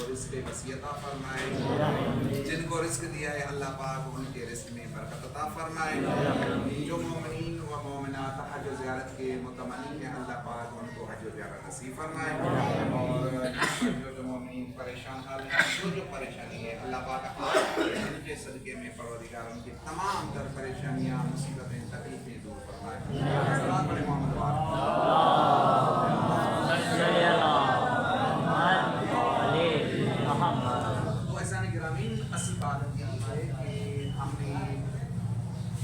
رزق وسیع عطا فرمائے. جن کو رزق دیا ہے اللہ پاک ان کے رزق میں برکت عطا فرمائے. جو مومنین و مومنات حج و زیارت کے متمنی ہیں اللہ پاک ان کو حج و زیارت نصیب فرمائے. اور جو مومنین پریشان حال ہیں جو پریشانی ہے اللہ پاک ان کے صدقے میں پروردگار ان کی تمام تر پریشانیاں مصیبتیں تکلیفیں دور فرمائے. صلوات پڑھیں محمد وعلیہ. تو ایسا گرامین اصل بات یہ ہے کہ ہم نے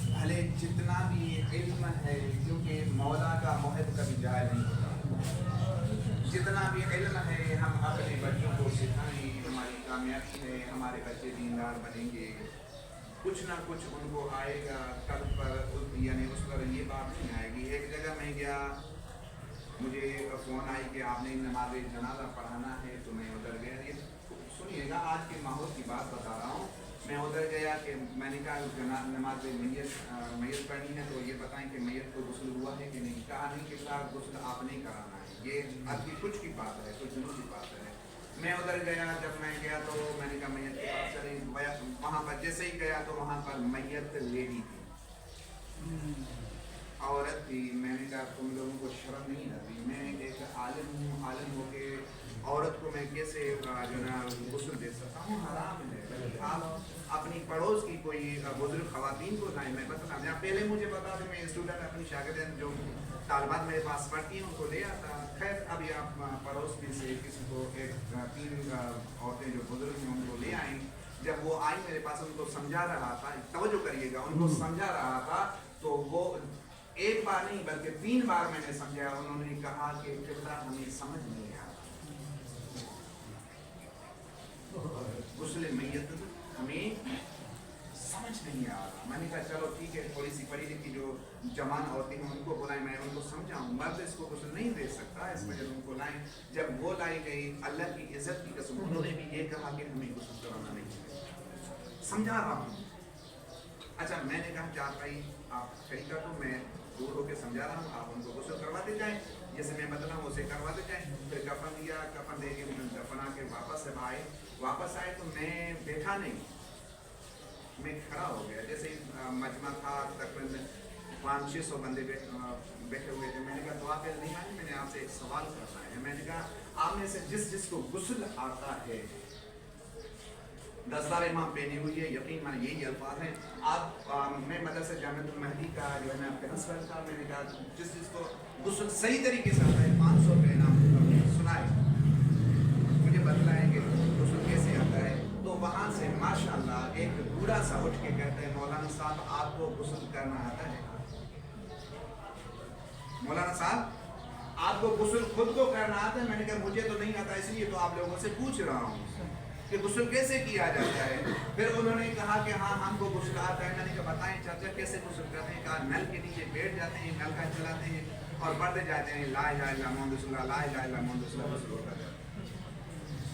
بھلے جتنا بھی علم ہے کیونکہ مولا کا محب کبھی جائے نہیں ہوتا. جتنا بھی علم ہے ہم اپنے بچوں کو سکھائیں. ہماری کامیابی ہے ہمارے بچے دیندار بنیں گے. کچھ نہ کچھ ان کو آئے گا کل پر یعنی اس پر یہ بات نہیں آئے گی. ایک جگہ میں گیا مجھے فون آئی کہ آپ نے نماز جنازہ پڑھانا ہے تو میں ادھر گیا. یہ سنیے گا آج کے ماحول کی بات بتا رہا ہوں. میں ادھر گیا کہ میں نے کہا نماز میت پڑھنی ہے تو یہ بتائیں کہ میت کو غسل ہوا ہے کہ نہیں. کہا نہیں کہ صاحب غسل آپ نہیں کرانا ہے. یہ آج کی کچھ کی بات ہے کچھ دنوں کی بات ہے. میں ادھر گیا جب میں گیا تو میں نے کہا میت کے پاس چلے. وہاں پر جیسے ہی گیا تو وہاں پر میت لیڈی تھی عورت تھی. میں نے کہا تم لوگوں کو شرم نہیں آتی. میں ایک عالم ہوں. عالم ہو کے عورت کو میں کیسے جو نا غسل دے سکتا ہوں. حرام ہے. آپ اپنی پڑوس کی کوئی بزرگ خواتین کو لائیں. میں بتا دیں پہلے مجھے بتا دیں میں اسٹوڈنٹ اپنی شاگردین جو طالبات میرے پاس پڑھتی ہیں ان کو لے آتا. خیر ابھی آپ پڑوس میں سے کسی کو ایک 3 عورتیں جو بزرگ ہیں ان کو لے آئیں. جب وہ آئی میرے پاس ان کو سمجھا رہا تھا. توجہ کریے گا ان کو سمجھا رہا تھا تو وہ ایک بار نہیں بلکہ 3 بار میں نے سمجھا. انہوں نے کہا کہ قبلہ ہمیں سمجھ نہیں آ رہا. غسل میت ہمیں سمجھ نہیں آ رہا. میں نے کہا چلو ٹھیک ہے تھوڑی سی پڑھی لکھی جو جوان عورتیں ہیں ان کو بلائیں. میں ان کو سمجھاؤں مرد اس کو غسل نہیں دے سکتا. اس وجہ سے ان کو لائیں. جب وہ لائی گئی اللہ کی عزت کی قسم انہوں نے بھی یہ کہا کہ ہمیں غسل کرانا نہیں ہے. سمجھا رہا ہوں. اچھا میں نے کہا کیا بھائی آپ صحیح کر دو. میں دور ہو کے سمجھا رہا ہوں. آپ ان کو غسل کرواتے جائیں جیسے میں بتا رہا ہوں اسے کرواتے جائیں. پھر کفن دیا. کفن دے کے دفنا کے واپس آئے تو میں بیٹھا نہیں. میں کھڑا ہو گیا. جیسے مجمع تھا تقریباً 500-600 بندے بیٹھے ہوئے تھے. میں نے کہا دعا پہ نہیں آئی. میں نے آپ سے ایک سوال کرنا ہے. میں نے کہا آپ میں سے جس کو غسل آتا ہے دستار امام پہنی ہوئی ہے یقین مانے یہی الفاظ ہیں. آپ میں مدرسہ جامعۃ المہدی کا جو ہے نا پرنسپل تھا. میں نے کہا جس کو غسل صحیح طریقے سے آتا ہے 500 روپے انعام سنائے مجھے بتلائیں کہ غسل کیسے آتا ہے. تو وہاں سے ماشاءاللہ ایک بوڑھا سا اٹھ کے کہتے ہیں مولانا صاحب آپ کو غسل کرنا آتا ہے. مولانا صاحب آپ کو غسل خود کو کرنا آتا ہے. میں نے کہا مجھے تو نہیں آتا اس لیے تو آپ لوگوں سے پوچھ رہا ہوں کہ غسل کیسے کیا جاتا ہے. پھر انہوں نے کہا کہ ہاں ہم کو غسل آتا ہے. میں نے کہا بتائیں چاچا کیسے غسل کرتے ہیں. کہا نل کے نیچے بیٹھ جاتے ہیں نل کا چلاتے ہیں اور پڑھتے جاتے ہیں لا الہ الا اللہ محمد رسول اللہ لا الہ الا اللہ محمد رسول اللہ.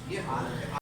یہ حال ہے.